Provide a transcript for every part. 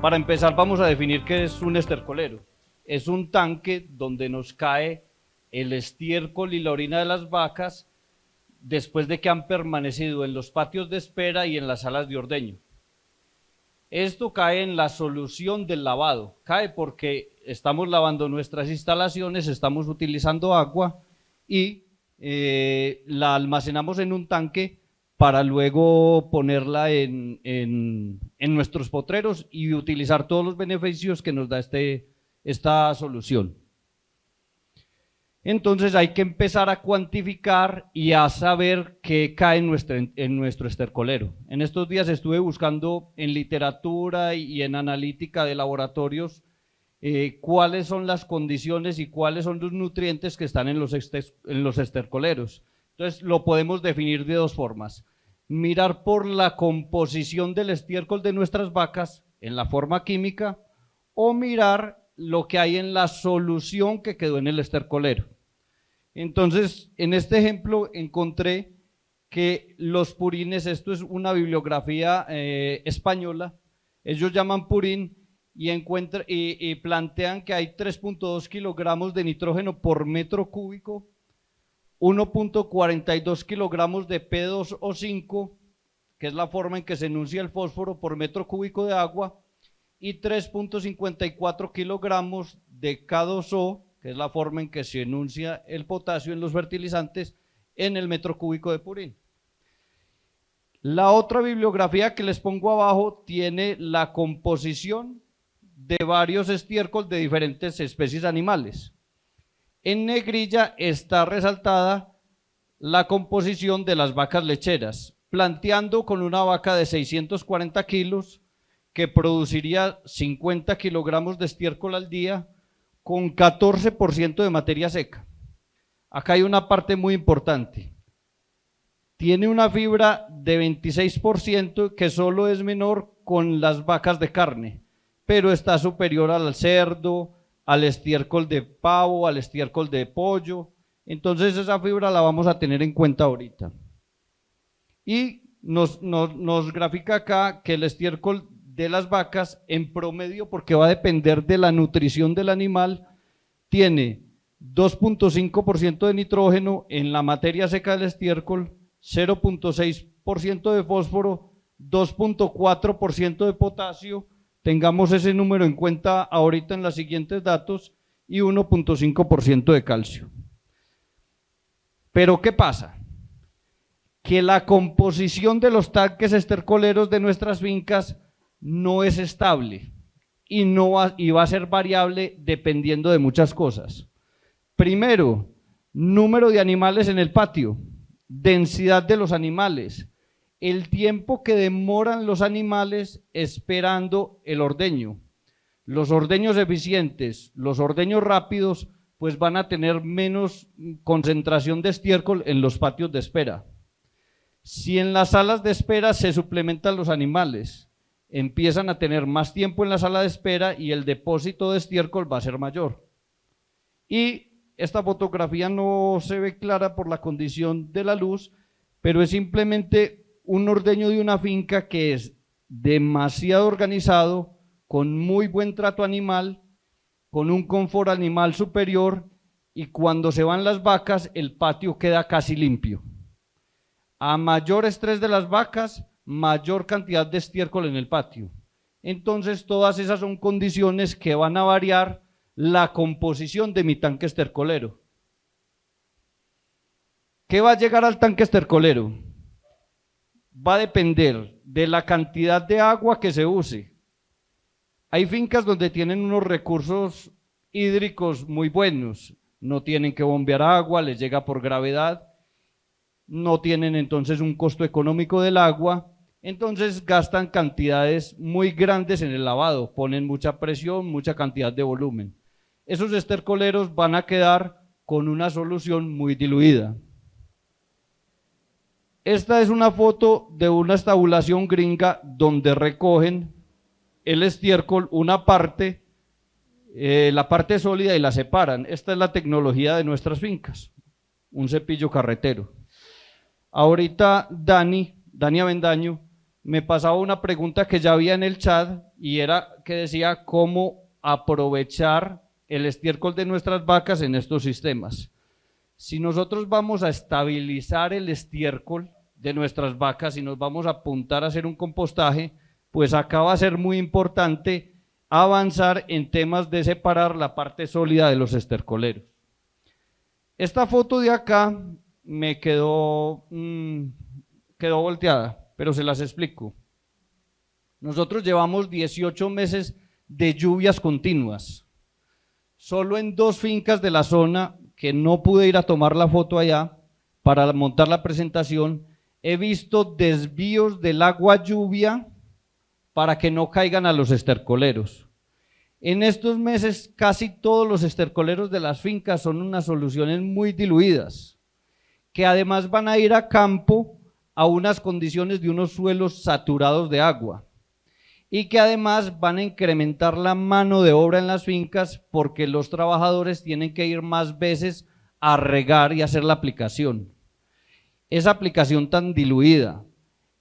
Para empezar vamos a definir qué es un estercolero. Es un tanque donde nos cae el estiércol y la orina de las vacas después de que han permanecido en los patios de espera y en las salas de ordeño. Esto cae en la solución del lavado, cae porque estamos lavando nuestras instalaciones, estamos utilizando agua y la almacenamos en un tanque para luego ponerla en nuestros potreros y utilizar todos los beneficios que nos da esta solución. Entonces hay que empezar a cuantificar y a saber qué cae en nuestro estercolero. En estos días estuve buscando en literatura y en analítica de laboratorios cuáles son las condiciones y cuáles son los nutrientes que están en los estercoleros. Entonces lo podemos definir de dos formas: mirar por la composición del estiércol de nuestras vacas en la forma química, o mirar lo que hay en la solución que quedó en el estercolero. Entonces, en este ejemplo encontré que los purines, esto es una bibliografía española, ellos llaman purín y plantean que hay 3.2 kilogramos de nitrógeno por metro cúbico, 1.42 kilogramos de P2O5, que es la forma en que se enuncia el fósforo, por metro cúbico de agua, y 3.54 kilogramos de K2O, que es la forma en que se enuncia el potasio en los fertilizantes, en el metro cúbico de purín. La otra bibliografía que les pongo abajo tiene la composición de varios estiércoles de diferentes especies animales. En negrilla está resaltada la composición de las vacas lecheras, planteando con una vaca de 640 kilos que produciría 50 kilogramos de estiércol al día, con 14% de materia seca. Acá hay una parte muy importante. Tiene una fibra de 26% que solo es menor con las vacas de carne, pero está superior al cerdo, al estiércol de pavo, al estiércol de pollo. Entonces esa fibra la vamos a tener en cuenta ahorita. Y nos grafica acá que el estiércol de las vacas en promedio, porque va a depender de la nutrición del animal, tiene 2.5% de nitrógeno en la materia seca del estiércol, 0.6% de fósforo, 2.4% de potasio, tengamos ese número en cuenta ahorita en los siguientes datos, y 1.5% de calcio. Pero ¿qué pasa? Que la composición de los tanques estercoleros de nuestras fincas no es estable y va a ser variable dependiendo de muchas cosas. Primero, número de animales en el patio, densidad de los animales, el tiempo que demoran los animales esperando el ordeño. Los ordeños eficientes, los ordeños rápidos, pues van a tener menos concentración de estiércol en los patios de espera. Si en las salas de espera se suplementan los animales, empiezan a tener más tiempo en la sala de espera y el depósito de estiércol va a ser mayor. Y esta fotografía no se ve clara por la condición de la luz, pero es simplemente un ordeño de una finca que es demasiado organizado, con muy buen trato animal, con un confort animal superior, y cuando se van las vacas el patio queda casi limpio. A mayor estrés de las vacas, mayor cantidad de estiércol en el patio. Entonces todas esas son condiciones que van a variar la composición de mi tanque estercolero. ¿Qué va a llegar al tanque estercolero? Va a depender de la cantidad de agua que se use. Hay fincas donde tienen unos recursos hídricos muy buenos, no tienen que bombear agua, les llega por gravedad, no tienen entonces un costo económico del agua, entonces gastan cantidades muy grandes en el lavado, ponen mucha presión, mucha cantidad de volumen. Esos estercoleros van a quedar con una solución muy diluida. Esta es una foto de una estabulación gringa donde recogen el estiércol, una parte, la parte sólida, y la separan. Esta es la tecnología de nuestras fincas, un cepillo carretero. Ahorita Dani Avendaño me pasaba una pregunta que ya había en el chat y era que decía cómo aprovechar el estiércol de nuestras vacas en estos sistemas. Si nosotros vamos a estabilizar el estiércol de nuestras vacas y nos vamos a apuntar a hacer un compostaje, pues acá va a ser muy importante avanzar en temas de separar la parte sólida de los estercoleros. Esta foto de acá me quedó volteada, pero se las explico. Nosotros llevamos 18 meses de lluvias continuas. Solo en 2 fincas de la zona, que no pude ir a tomar la foto allá para montar la presentación, he visto desvíos del agua lluvia para que no caigan a los estercoleros. En estos meses casi todos los estercoleros de las fincas son unas soluciones muy diluidas, que además van a ir a campo a unas condiciones de unos suelos saturados de agua y que además van a incrementar la mano de obra en las fincas porque los trabajadores tienen que ir más veces a regar y hacer la aplicación. Esa aplicación tan diluida,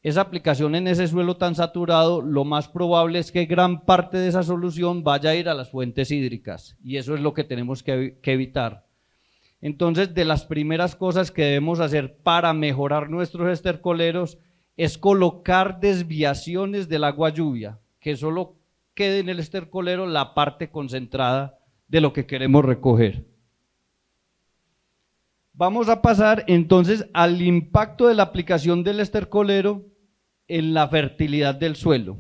esa aplicación en ese suelo tan saturado, lo más probable es que gran parte de esa solución vaya a ir a las fuentes hídricas y eso es lo que tenemos que evitar. Entonces, de las primeras cosas que debemos hacer para mejorar nuestros estercoleros es colocar desviaciones del agua lluvia, que solo quede en el estercolero la parte concentrada de lo que queremos recoger. Vamos a pasar entonces al impacto de la aplicación del estercolero en la fertilidad del suelo.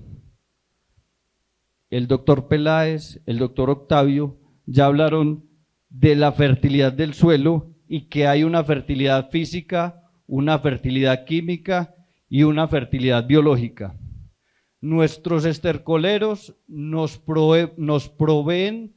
El doctor Peláez, el doctor Octavio ya hablaron de la fertilidad del suelo y que hay una fertilidad física, una fertilidad química y una fertilidad biológica. Nuestros estercoleros nos proveen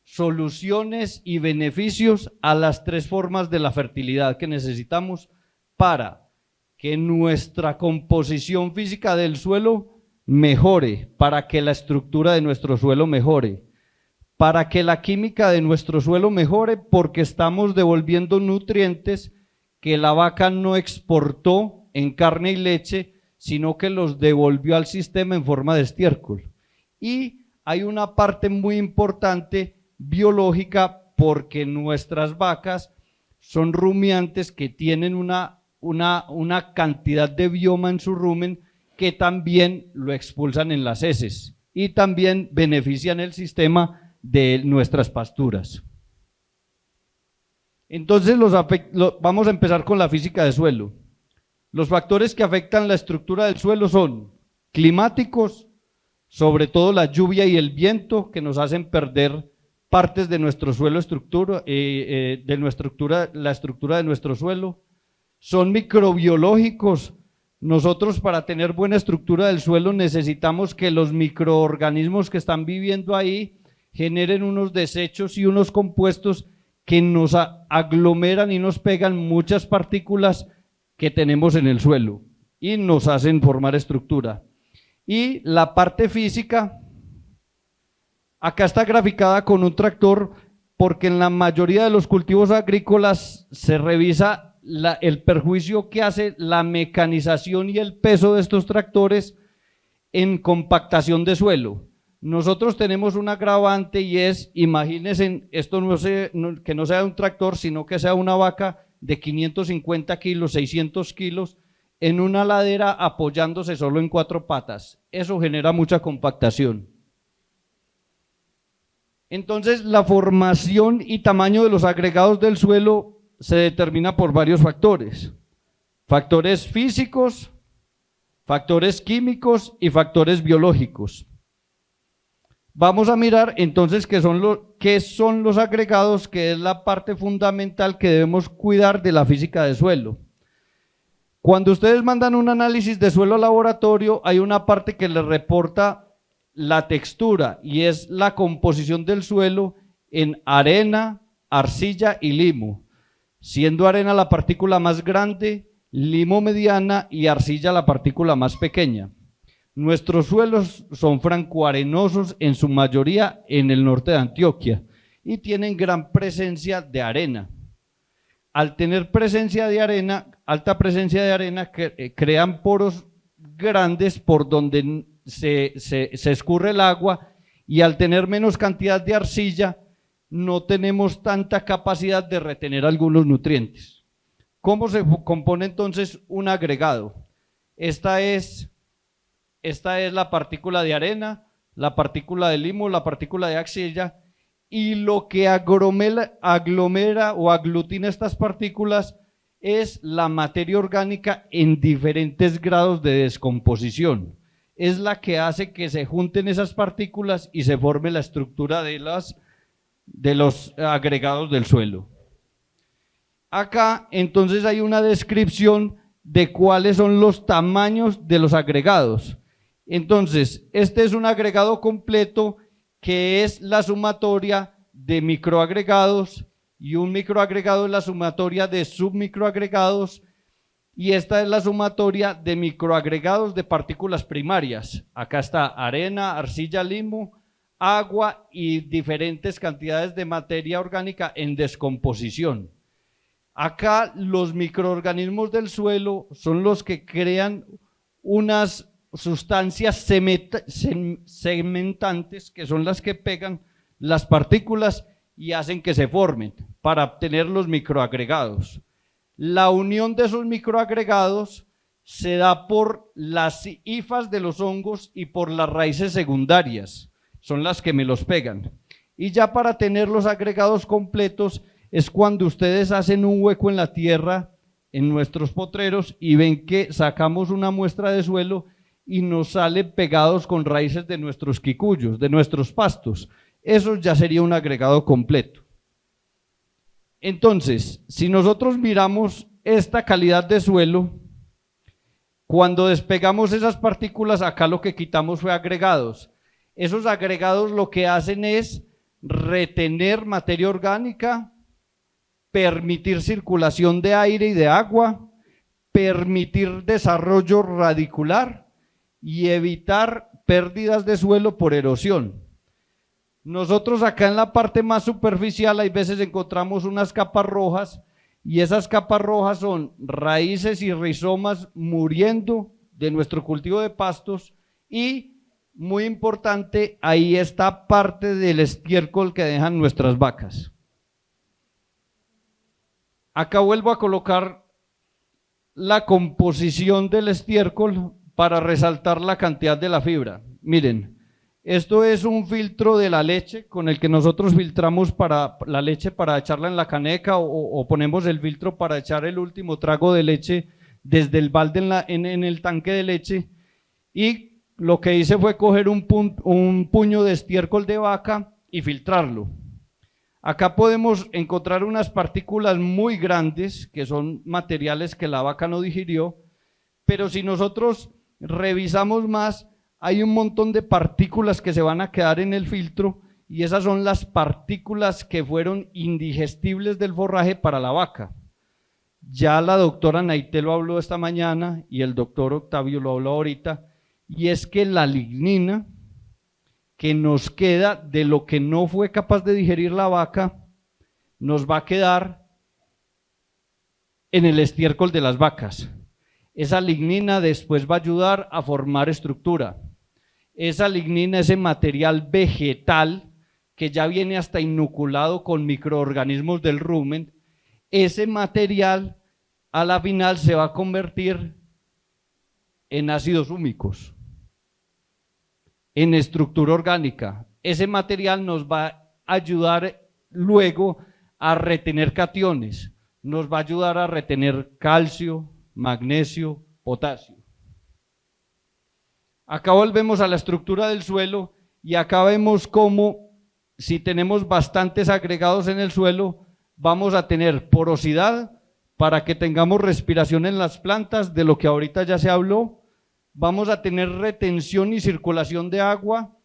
soluciones y beneficios a las 3 formas de la fertilidad que necesitamos para que nuestra composición física del suelo mejore, para que la estructura de nuestro suelo mejore, para que la química de nuestro suelo mejore porque estamos devolviendo nutrientes que la vaca no exportó en carne y leche, sino que los devolvió al sistema en forma de estiércol. Y hay una parte muy importante biológica porque nuestras vacas son rumiantes que tienen una cantidad de bioma en su rumen que también lo expulsan en las heces y también benefician el sistema de nuestras pasturas. Entonces vamos a empezar con la física de suelo. Los factores que afectan la estructura del suelo son climáticos, sobre todo la lluvia y el viento que nos hacen perder partes de nuestro suelo, la estructura de nuestro suelo. Son microbiológicos. Nosotros para tener buena estructura del suelo necesitamos que los microorganismos que están viviendo ahí generen unos desechos y unos compuestos que nos aglomeran y nos pegan muchas partículas que tenemos en el suelo y nos hacen formar estructura. Y la parte física, acá está graficada con un tractor porque en la mayoría de los cultivos agrícolas se revisa el perjuicio que hace la mecanización y el peso de estos tractores en compactación de suelo. Nosotros tenemos un agravante y es, imagínense, esto que no sea un tractor, sino que sea una vaca de 550 kilos, 600 kilos, en una ladera apoyándose solo en 4 patas. Eso genera mucha compactación. Entonces, la formación y tamaño de los agregados del suelo se determina por varios factores. Factores físicos, factores químicos y factores biológicos. Vamos a mirar entonces qué son los agregados, que es la parte fundamental que debemos cuidar de la física de suelo. Cuando ustedes mandan un análisis de suelo al laboratorio, hay una parte que les reporta la textura y es la composición del suelo en arena, arcilla y limo, siendo arena la partícula más grande, limo mediana y arcilla la partícula más pequeña. Nuestros suelos son francoarenosos en su mayoría en el norte de Antioquia y tienen gran presencia de arena. Al tener presencia de arena, alta presencia de arena, crean poros grandes por donde se escurre el agua, y al tener menos cantidad de arcilla no tenemos tanta capacidad de retener algunos nutrientes. ¿Cómo se compone entonces un agregado? Esta es la partícula de arena, la partícula de limo, la partícula de arcilla, y lo que aglomera o aglutina estas partículas es la materia orgánica en diferentes grados de descomposición. Es la que hace que se junten esas partículas y se forme la estructura de los agregados del suelo. Acá entonces hay una descripción de cuáles son los tamaños de los agregados. Entonces, este es un agregado completo que es la sumatoria de microagregados, y un microagregado es la sumatoria de submicroagregados, y esta es la sumatoria de microagregados de partículas primarias. Acá está arena, arcilla, limo, agua y diferentes cantidades de materia orgánica en descomposición. Acá los microorganismos del suelo son los que crean unas sustancias cementantes, que son las que pegan las partículas y hacen que se formen para obtener los microagregados. La unión de esos microagregados se da por las hifas de los hongos y por las raíces secundarias, son las que me los pegan. Y ya para tener los agregados completos es cuando ustedes hacen un hueco en la tierra, en nuestros potreros, y ven que sacamos una muestra de suelo y nos salen pegados con raíces de nuestros quicuyos, de nuestros pastos. Eso ya sería un agregado completo. Entonces, si nosotros miramos esta calidad de suelo, cuando despegamos esas partículas, acá lo que quitamos fue agregados. Esos agregados lo que hacen es retener materia orgánica, permitir circulación de aire y de agua, permitir desarrollo radicular y evitar pérdidas de suelo por erosión. Nosotros acá en la parte más superficial hay veces encontramos unas capas rojas, y esas capas rojas son raíces y rizomas muriendo de nuestro cultivo de pastos, y muy importante, ahí está parte del estiércol que dejan nuestras vacas. Acá vuelvo a colocar la composición del estiércol para resaltar la cantidad de la fibra. Miren, esto es un filtro de la leche con el que nosotros filtramos para la leche para echarla en la caneca, o ponemos el filtro para echar el último trago de leche desde el balde en el tanque de leche. Y lo que hice fue coger un puño de estiércol de vaca y filtrarlo. Acá podemos encontrar unas partículas muy grandes que son materiales que la vaca no digirió, pero si nosotros revisamos más, hay un montón de partículas que se van a quedar en el filtro, y esas son las partículas que fueron indigestibles del forraje para la vaca. Ya la doctora Naité lo habló esta mañana y el doctor Octavio lo habló ahorita, y es que la lignina que nos queda de lo que no fue capaz de digerir la vaca, nos va a quedar en el estiércol de las vacas. Esa lignina después va a ayudar a formar estructura. Esa lignina, ese material vegetal que ya viene hasta inoculado con microorganismos del rumen, ese material a la final se va a convertir en ácidos húmicos, en estructura orgánica. Ese material nos va a ayudar luego a retener cationes, nos va a ayudar a retener calcio, magnesio, potasio. Acá volvemos a la estructura del suelo, y acá vemos cómo, si tenemos bastantes agregados en el suelo, vamos a tener porosidad para que tengamos respiración en las plantas, de lo que ahorita ya se habló. Vamos a tener retención y circulación de agua.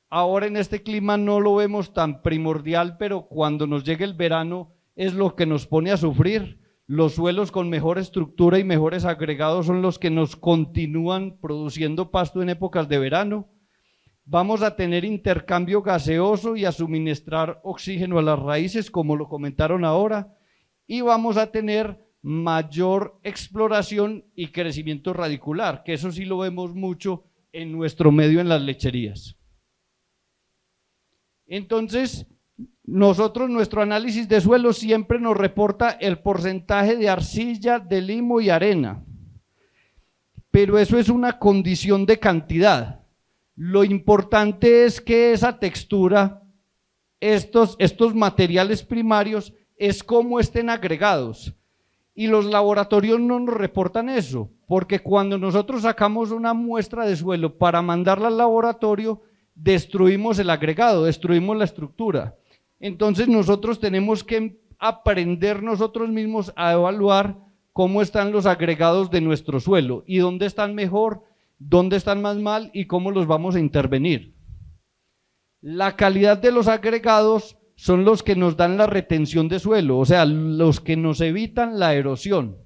Ahora en este clima no lo vemos tan primordial, pero cuando nos llegue el verano es lo que nos pone a sufrir. Los suelos con mejor estructura y mejores agregados son los que nos continúan produciendo pasto en épocas de verano. Vamos a tener intercambio gaseoso y a suministrar oxígeno a las raíces, como lo comentaron ahora, y vamos a tener mayor exploración y crecimiento radicular, que eso sí lo vemos mucho en nuestro medio en las lecherías. Entonces, nuestro análisis de suelo siempre nos reporta el porcentaje de arcilla, de limo y arena, pero eso es una condición de cantidad. Lo importante es que esa textura, estos materiales primarios, es cómo estén agregados. Y los laboratorios no nos reportan eso, porque cuando nosotros sacamos una muestra de suelo para mandarla al laboratorio, destruimos el agregado, destruimos la estructura. Entonces nosotros tenemos que aprender nosotros mismos a evaluar cómo están los agregados de nuestro suelo y dónde están mejor, dónde están más mal y cómo los vamos a intervenir. La calidad de los agregados son los que nos dan la retención de suelo, o sea, los que nos evitan la erosión.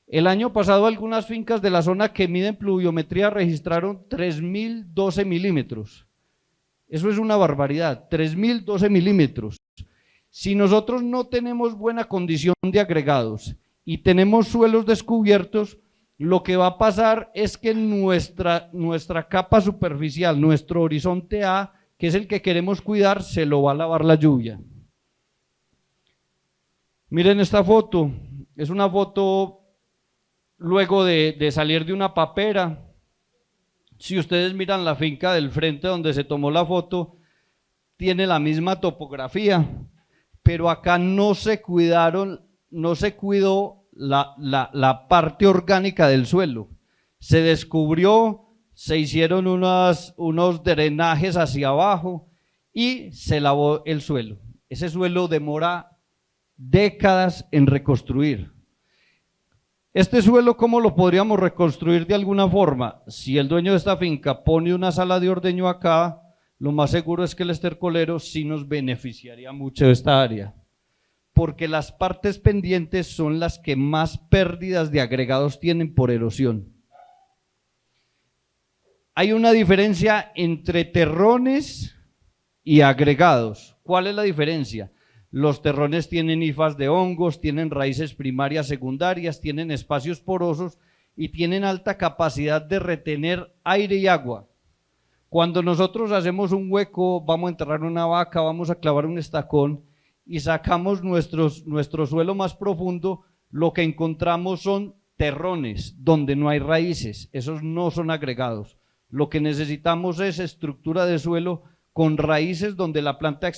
El año pasado algunas fincas de la zona que miden pluviometría registraron 3.012 milímetros. Eso es una barbaridad, 3.012 milímetros. Si nosotros no tenemos buena condición de agregados y tenemos suelos descubiertos, lo que va a pasar es que nuestra capa superficial, nuestro horizonte A, que es el que queremos cuidar, se lo va a lavar la lluvia. Miren esta foto, es una foto luego de salir de una papera. Si ustedes miran la finca del frente donde se tomó la foto, tiene la misma topografía, pero acá no se cuidó la parte orgánica del suelo. Se descubrió, se hicieron unos drenajes hacia abajo y se lavó el suelo. Ese suelo demora décadas en reconstruir. Este suelo, ¿cómo lo podríamos reconstruir de alguna forma? Si el dueño de esta finca pone una sala de ordeño acá, lo más seguro es que el estercolero sí nos beneficiaría mucho de esta área, porque las partes pendientes son las que más pérdidas de agregados tienen por erosión. Hay una diferencia entre terrones y agregados. ¿Cuál es la diferencia? Los terrones tienen hifas de hongos, tienen raíces primarias, secundarias, tienen espacios porosos y tienen alta capacidad de retener aire y agua. Cuando nosotros hacemos un hueco, vamos a enterrar una vaca, vamos a clavar un estacón y sacamos nuestro suelo más profundo, lo que encontramos son terrones donde no hay raíces, esos no son agregados. Lo que necesitamos es estructura de suelo con raíces donde la planta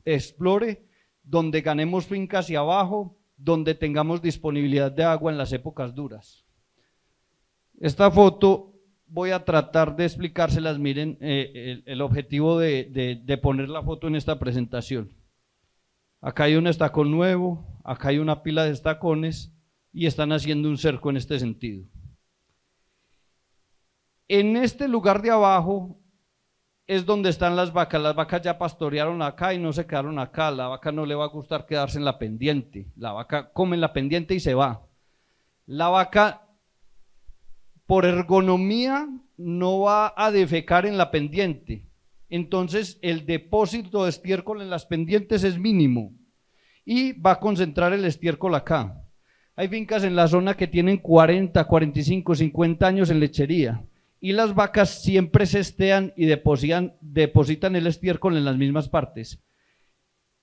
explore, donde ganemos finca hacia abajo, donde tengamos disponibilidad de agua en las épocas duras. Esta foto voy a tratar de explicárselas, miren el objetivo de poner la foto en esta presentación. Acá hay un estacón nuevo, acá hay una pila de estacones y están haciendo un cerco en este sentido. En este lugar de abajo es donde están las vacas ya pastorearon acá y no se quedaron acá, la vaca no le va a gustar quedarse en la pendiente, la vaca come en la pendiente y se va. La vaca por ergonomía no va a defecar en la pendiente, entonces el depósito de estiércol en las pendientes es mínimo y va a concentrar el estiércol acá. Hay fincas en la zona que tienen 40, 45, 50 años en lechería y las vacas siempre se estean y depositan el estiércol en las mismas partes.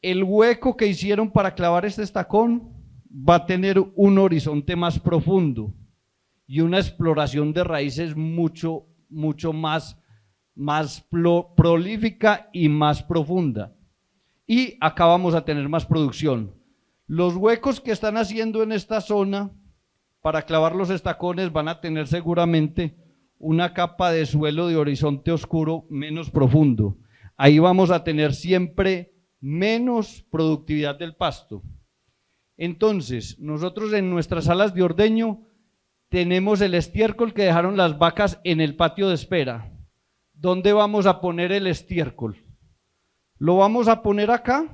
El hueco que hicieron para clavar este estacón va a tener un horizonte más profundo y una exploración de raíces mucho más prolífica y más profunda. Y acá vamos a tener más producción. Los huecos que están haciendo en esta zona para clavar los estacones van a tener seguramente una capa de suelo de horizonte oscuro menos profundo. Ahí vamos a tener siempre menos productividad del pasto. Entonces, nosotros en nuestras salas de ordeño tenemos el estiércol que dejaron las vacas en el patio de espera. ¿Dónde vamos a poner el estiércol? ¿Lo vamos a poner acá?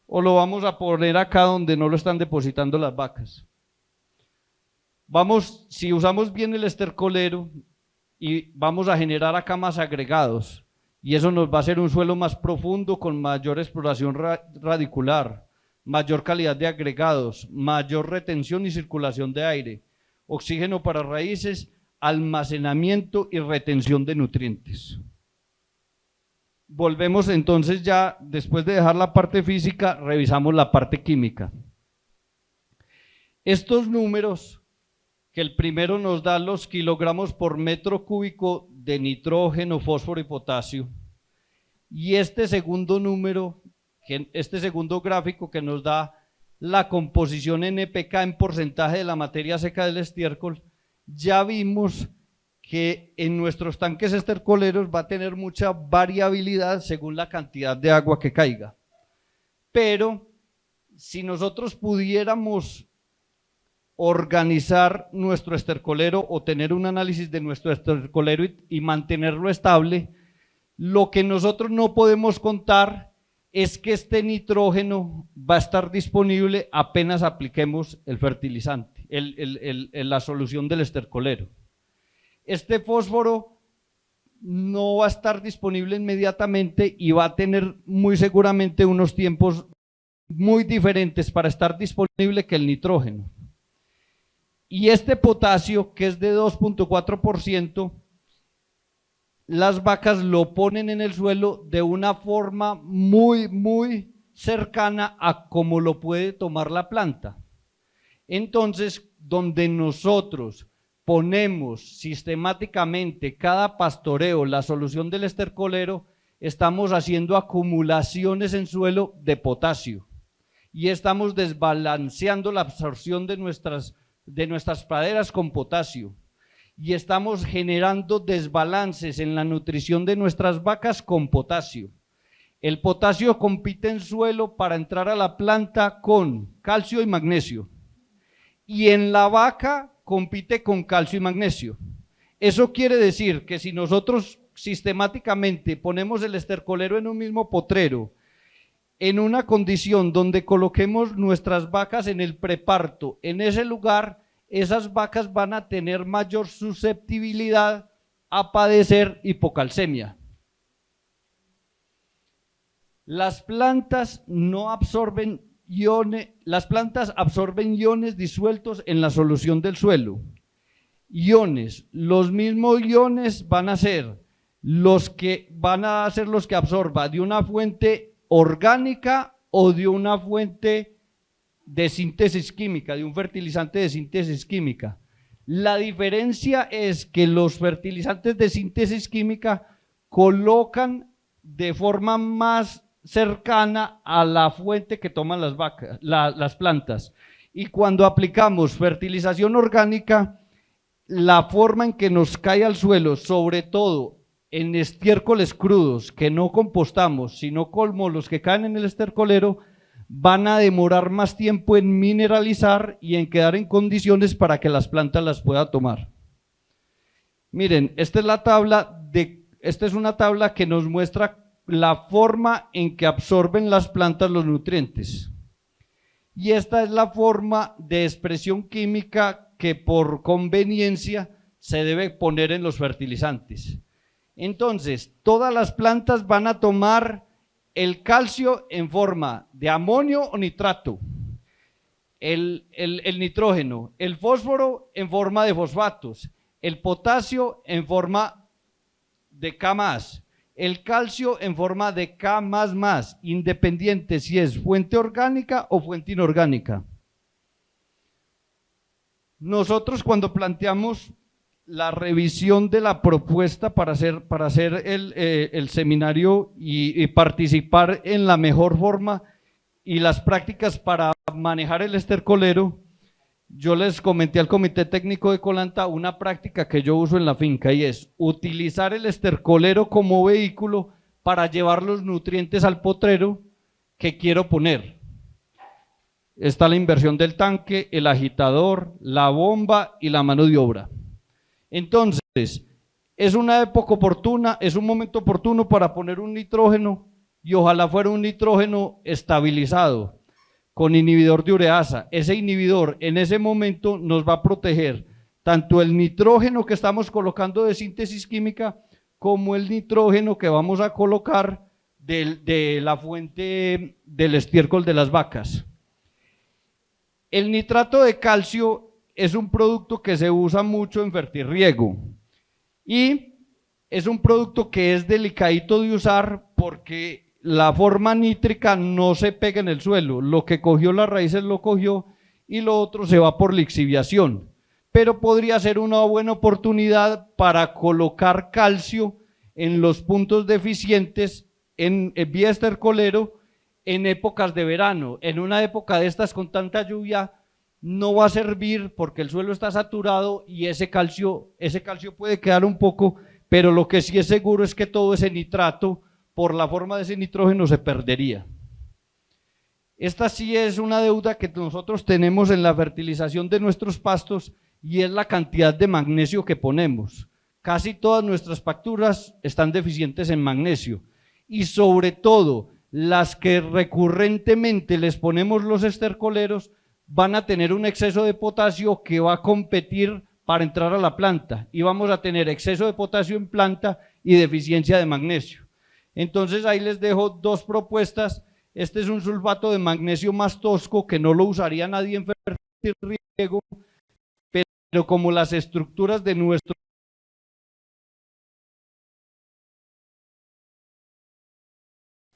¿O lo vamos a poner acá donde no lo están depositando las vacas? Si usamos bien el estercolero y vamos a generar acá más agregados y eso nos va a hacer un suelo más profundo con mayor exploración radicular, mayor calidad de agregados, mayor retención y circulación de aire, oxígeno para raíces, almacenamiento y retención de nutrientes. Volvemos entonces ya, después de dejar la parte física, revisamos la parte química. Estos números, que el primero nos da los kilogramos por metro cúbico de nitrógeno, fósforo y potasio, y este segundo número, este segundo gráfico que nos da la composición NPK en porcentaje de la materia seca del estiércol, ya vimos que en nuestros tanques estercoleros va a tener mucha variabilidad según la cantidad de agua que caiga. Pero si nosotros pudiéramos organizar nuestro estercolero o tener un análisis de nuestro estercolero y mantenerlo estable, lo que nosotros no podemos contar es que este nitrógeno va a estar disponible apenas apliquemos el fertilizante, la solución del estercolero. Este fósforo no va a estar disponible inmediatamente y va a tener muy seguramente unos tiempos muy diferentes para estar disponible que el nitrógeno. Y este potasio, que es de 2.4%, las vacas lo ponen en el suelo de una forma muy cercana a como lo puede tomar la planta. Entonces, donde nosotros ponemos sistemáticamente cada pastoreo la solución del estercolero, estamos haciendo acumulaciones en suelo de potasio y estamos desbalanceando la absorción de nuestras praderas con potasio y estamos generando desbalances en la nutrición de nuestras vacas con potasio. El potasio compite en suelo para entrar a la planta con calcio y magnesio y en la vaca compite con calcio y magnesio. Eso quiere decir que si nosotros sistemáticamente ponemos el estercolero en un mismo potrero, en una condición donde coloquemos nuestras vacas en el preparto, en ese lugar, esas vacas van a tener mayor susceptibilidad a padecer hipocalcemia. Las plantas no absorben las plantas absorben iones disueltos en la solución del suelo. Iones, los mismos iones van a ser los que absorba de una fuente orgánica o de una fuente de síntesis química, de un fertilizante de síntesis química. La diferencia es que los fertilizantes de síntesis química colocan de forma más cercana a la fuente que toman las vacas, las plantas. Y cuando aplicamos fertilización orgánica, la forma en que nos cae al suelo, sobre todo en estiércoles crudos que no compostamos, sino como los que caen en el estercolero, van a demorar más tiempo en mineralizar y en quedar en condiciones para que las plantas las puedan tomar. Miren, esta es una tabla que nos muestra la forma en que absorben las plantas los nutrientes. Y esta es la forma de expresión química que por conveniencia se debe poner en los fertilizantes. Entonces, todas las plantas van a tomar el calcio en forma de amonio o nitrato, el nitrógeno, el fósforo en forma de fosfatos, el potasio en forma de K+, el calcio en forma de K++, independiente si es fuente orgánica o fuente inorgánica. Nosotros cuando planteamos la revisión de la propuesta para hacer el seminario y participar en la mejor forma y las prácticas para manejar el estercolero, yo les comenté al Comité Técnico de Colanta una práctica que yo uso en la finca y es utilizar el estercolero como vehículo para llevar los nutrientes al potrero que quiero poner. Está la inversión del tanque, el agitador, la bomba y la mano de obra. Entonces, es una época oportuna, es un momento oportuno para poner un nitrógeno y ojalá fuera un nitrógeno estabilizado con inhibidor de ureasa. Ese inhibidor en ese momento nos va a proteger tanto el nitrógeno que estamos colocando de síntesis química como el nitrógeno que vamos a colocar de la fuente del estiércol de las vacas. El nitrato de calcio es un producto que se usa mucho en fertirriego y es un producto que es delicadito de usar porque la forma nítrica no se pega en el suelo, lo que cogió las raíces lo cogió y lo otro se va por lixiviación, pero podría ser una buena oportunidad para colocar calcio en los puntos deficientes en vía estercolero en épocas de verano. En una época de estas con tanta lluvia no va a servir porque el suelo está saturado y ese calcio puede quedar un poco, pero lo que sí es seguro es que todo ese nitrato, por la forma de ese nitrógeno, se perdería. Esta sí es una deuda que nosotros tenemos en la fertilización de nuestros pastos y es la cantidad de magnesio que ponemos. Casi todas nuestras pasturas están deficientes en magnesio y sobre todo las que recurrentemente les ponemos los estercoleros van a tener un exceso de potasio que va a competir para entrar a la planta y vamos a tener exceso de potasio en planta y deficiencia de magnesio. Entonces ahí les dejo dos propuestas. Este es un sulfato de magnesio más tosco que no lo usaría nadie en fertirriego, pero como las estructuras de nuestro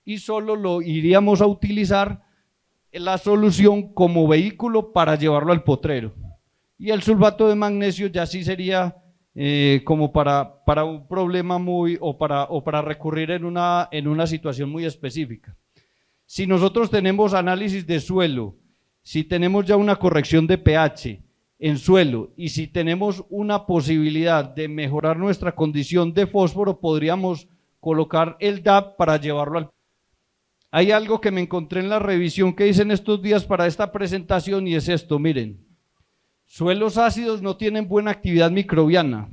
y solo lo iríamos a utilizar la solución como vehículo para llevarlo al potrero. Y el sulfato de magnesio ya sí sería como para un problema o para recurrir en una situación muy específica. Si nosotros tenemos análisis de suelo, si tenemos ya una corrección de pH en suelo y si tenemos una posibilidad de mejorar nuestra condición de fósforo, podríamos colocar el DAP para llevarlo al. Hay algo que me encontré en la revisión que hice en estos días para esta presentación y es esto, miren, suelos ácidos no tienen buena actividad microbiana,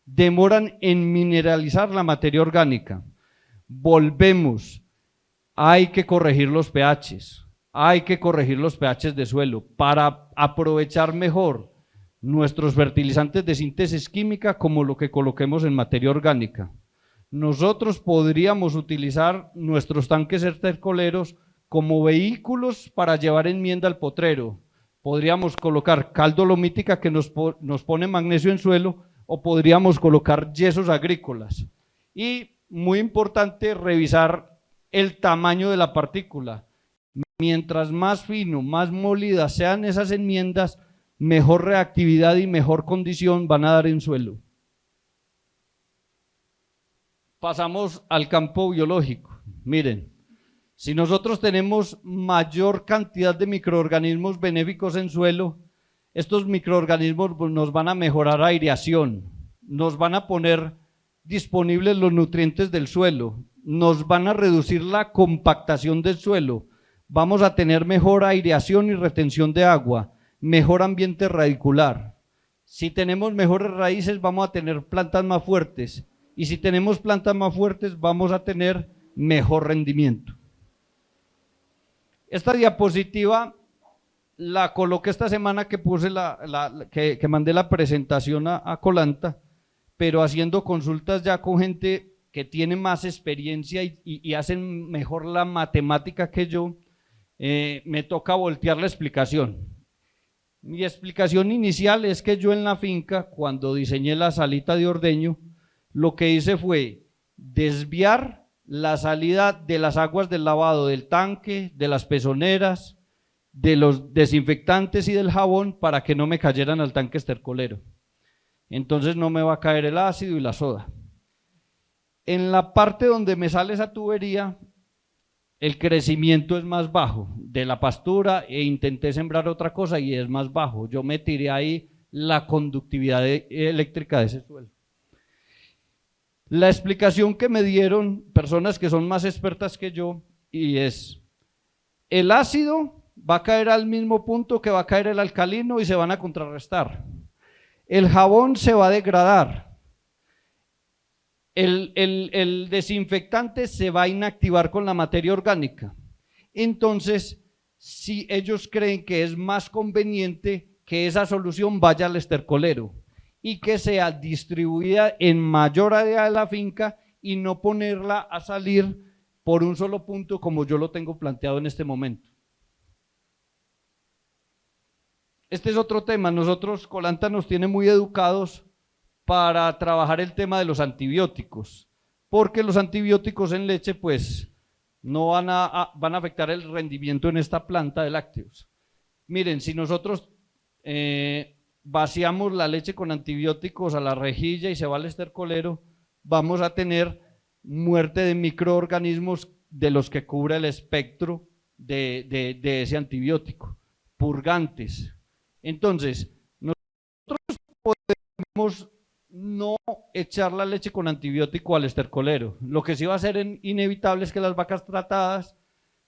demoran en mineralizar la materia orgánica, volvemos, hay que corregir los pHs, de suelo para aprovechar mejor nuestros fertilizantes de síntesis química como lo que coloquemos en materia orgánica. Nosotros podríamos utilizar nuestros tanques estercoleros como vehículos para llevar enmienda al potrero. Podríamos colocar cal dolomítica que nos pone magnesio en suelo o podríamos colocar yesos agrícolas. Y muy importante revisar el tamaño de la partícula. Mientras más fino, más molidas sean esas enmiendas, mejor reactividad y mejor condición van a dar en suelo. Pasamos al campo biológico. Miren, si nosotros tenemos mayor cantidad de microorganismos benéficos en suelo, estos microorganismos nos van a mejorar aireación, nos van a poner disponibles los nutrientes del suelo, nos van a reducir la compactación del suelo, vamos a tener mejor aireación y retención de agua, mejor ambiente radicular. Si tenemos mejores raíces, vamos a tener plantas más fuertes. Y si tenemos plantas más fuertes, vamos a tener mejor rendimiento. Esta diapositiva la coloqué esta semana que puse que mandé la presentación a Colanta, pero haciendo consultas ya con gente que tiene más experiencia y hacen mejor la matemática que yo, me toca voltear la explicación. Mi explicación inicial es que yo en la finca, cuando diseñé la salita de ordeño, lo que hice fue desviar la salida de las aguas del lavado del tanque, de las pezoneras, de los desinfectantes y del jabón para que no me cayeran al tanque estercolero. Entonces no me va a caer el ácido y la soda. En la parte donde me sale esa tubería, el crecimiento es más bajo de la pastura e intenté sembrar otra cosa y es más bajo. Yo me tiré ahí la conductividad eléctrica de ese suelo. La explicación que me dieron personas que son más expertas que yo y es, el ácido va a caer al mismo punto que va a caer el alcalino y se van a contrarrestar. El jabón se va a degradar. El desinfectante se va a inactivar con la materia orgánica. Entonces, si ellos creen que es más conveniente que esa solución vaya al estercolero y que sea distribuida en mayor área de la finca y no ponerla a salir por un solo punto como yo lo tengo planteado en este momento. Este es otro tema. Nosotros, Colanta nos tiene muy educados para trabajar el tema de los antibióticos, porque los antibióticos en leche pues no van a afectar el rendimiento en esta planta de lácteos. Miren, si nosotros vaciamos la leche con antibióticos a la rejilla y se va al estercolero, vamos a tener muerte de microorganismos de los que cubre el espectro de ese antibiótico, purgantes. Entonces, nosotros podemos no echar la leche con antibiótico al estercolero. Lo que sí va a ser inevitable es que las vacas tratadas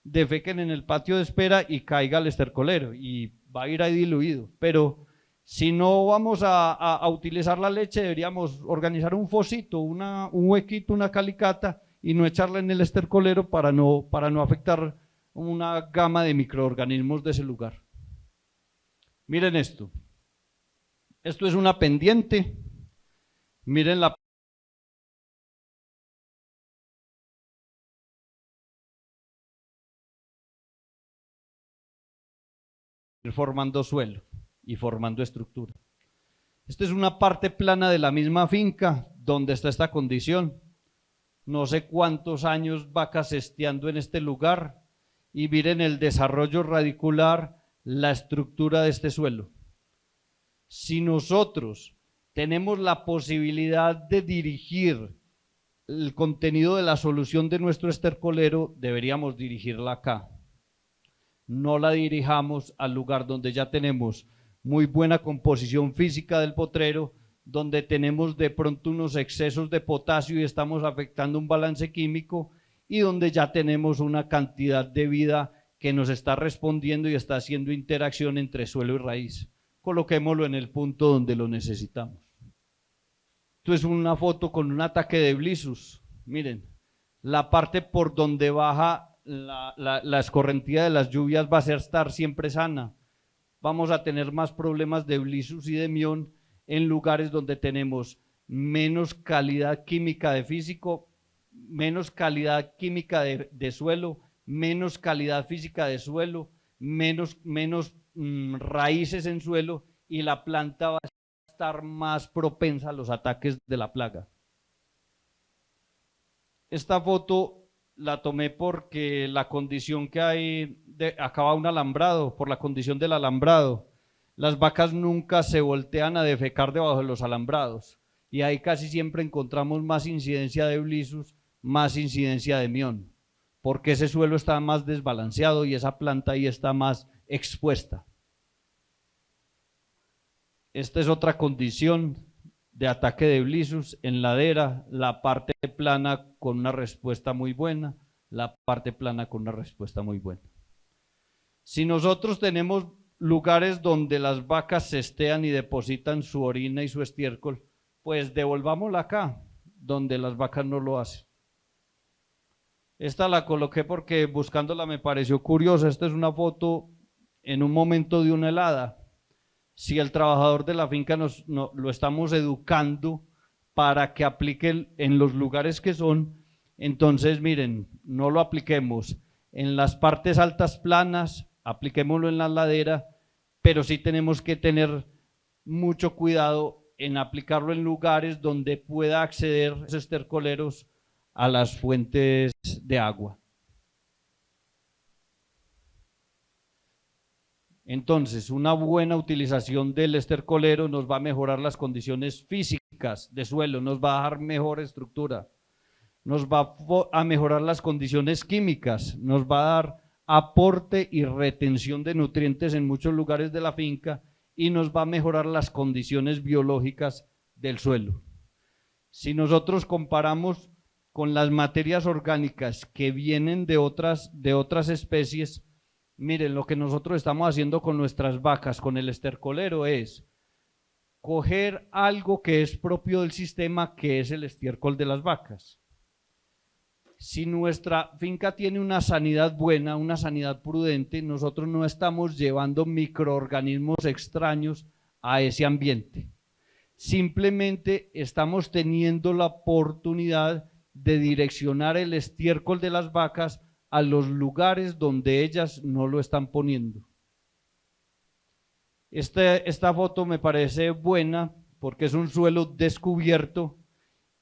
defequen en el patio de espera y caiga al estercolero y va a ir ahí diluido. Pero si no vamos a utilizar la leche, deberíamos organizar un fosito, un huequito, una calicata y no echarla en el estercolero para no afectar una gama de microorganismos de ese lugar. Miren esto. Esto es una pendiente. Miren la formando suelo y formando estructura. Esta es una parte plana de la misma finca donde está esta condición. No sé cuántos años vacas esteando en este lugar y miren el desarrollo radicular, la estructura de este suelo. Si nosotros tenemos la posibilidad de dirigir el contenido de la solución de nuestro estercolero, deberíamos dirigirla acá. No la dirijamos al lugar donde ya tenemos muy buena composición física del potrero, donde tenemos de pronto unos excesos de potasio y estamos afectando un balance químico, y donde ya tenemos una cantidad de vida que nos está respondiendo y está haciendo interacción entre suelo y raíz. Coloquémoslo en el punto donde lo necesitamos. Esto es una foto con un ataque de blisus. Miren, la parte por donde baja la escorrentía de las lluvias va a estar siempre sana. Vamos a tener más problemas de blisus y de mión en lugares donde tenemos menos calidad química de físico, menos calidad química de suelo, menos calidad física de suelo, menos raíces en suelo, y la planta va a estar más propensa a los ataques de la plaga. Esta foto la tomé porque la condición que hay, acaba un alambrado, por la condición del alambrado. Las vacas nunca se voltean a defecar debajo de los alambrados y ahí casi siempre encontramos más incidencia de blisus, más incidencia de mión, porque ese suelo está más desbalanceado y esa planta ahí está más expuesta. Esta es otra condición de ataque de blisus en ladera, la parte plana con una respuesta muy buena, la parte plana con una respuesta muy buena. Si nosotros tenemos lugares donde las vacas se estean y depositan su orina y su estiércol, pues devolvámosla acá, donde las vacas no lo hacen. Esta la coloqué porque buscándola me pareció curiosa. Esta es una foto en un momento de una helada. Si el trabajador de la finca lo estamos educando para que aplique en los lugares que son, entonces miren, no lo apliquemos en las partes altas planas, apliquémoslo en la ladera, pero sí tenemos que tener mucho cuidado en aplicarlo en lugares donde pueda acceder los estercoleros a las fuentes de agua. Entonces, una buena utilización del estercolero nos va a mejorar las condiciones físicas de suelo, nos va a dar mejor estructura, nos va a mejorar las condiciones químicas, nos va a dar aporte y retención de nutrientes en muchos lugares de la finca y nos va a mejorar las condiciones biológicas del suelo. Si nosotros comparamos con las materias orgánicas que vienen de otras especies, miren, lo que nosotros estamos haciendo con nuestras vacas, con el estercolero, es coger algo que es propio del sistema, que es el estiércol de las vacas. Si nuestra finca tiene una sanidad buena, una sanidad prudente, nosotros no estamos llevando microorganismos extraños a ese ambiente. Simplemente estamos teniendo la oportunidad de direccionar el estiércol de las vacas a los lugares donde ellas no lo están poniendo. Esta foto me parece buena porque es un suelo descubierto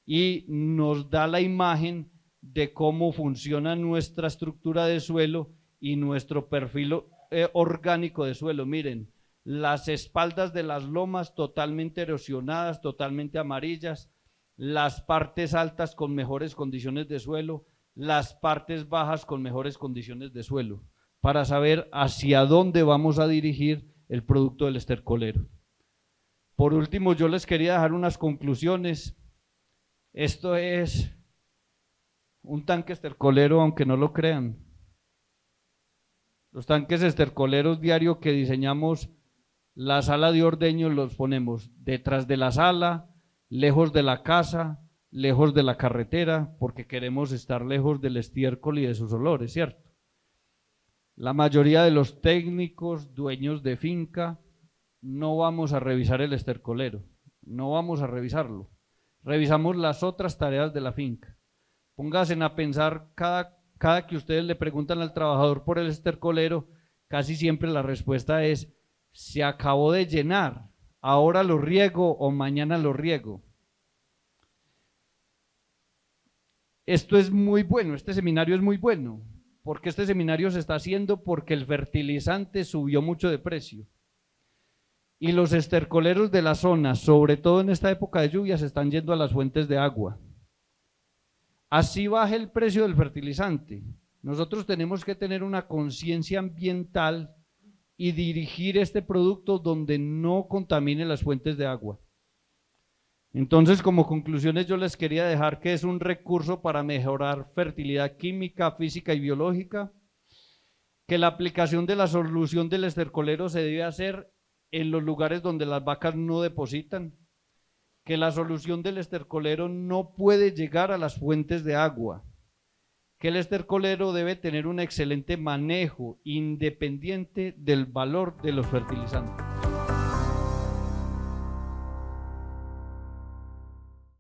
y nos da la imagen de cómo funciona nuestra estructura de suelo y nuestro perfil orgánico de suelo. Miren, las espaldas de las lomas totalmente erosionadas, totalmente amarillas, las partes altas con mejores condiciones de suelo, las partes bajas con mejores condiciones de suelo, para saber hacia dónde vamos a dirigir el producto del estercolero. Por último, yo les quería dejar unas conclusiones. Esto es un tanque estercolero, aunque no lo crean. Los tanques estercoleros diario que diseñamos, la sala de ordeño los ponemos detrás de la sala, lejos de la casa, lejos de la carretera, porque queremos estar lejos del estiércol y de sus olores, ¿cierto? La mayoría de los técnicos, dueños de finca, no vamos a revisar el estercolero, no vamos a revisarlo. Revisamos las otras tareas de la finca. Pónganse a pensar, cada que ustedes le preguntan al trabajador por el estercolero, casi siempre la respuesta es: se acabó de llenar, ahora lo riego o mañana lo riego. Esto es muy bueno, este seminario es muy bueno, porque este seminario se está haciendo porque el fertilizante subió mucho de precio. Y los estercoleros de la zona, sobre todo en esta época de lluvias, están yendo a las fuentes de agua. Así baja el precio del fertilizante. Nosotros tenemos que tener una conciencia ambiental y dirigir este producto donde no contamine las fuentes de agua. Entonces, como conclusiones, yo les quería dejar que es un recurso para mejorar fertilidad química, física y biológica, que la aplicación de la solución del estercolero se debe hacer en los lugares donde las vacas no depositan, que la solución del estercolero no puede llegar a las fuentes de agua, que el estercolero debe tener un excelente manejo independiente del valor de los fertilizantes.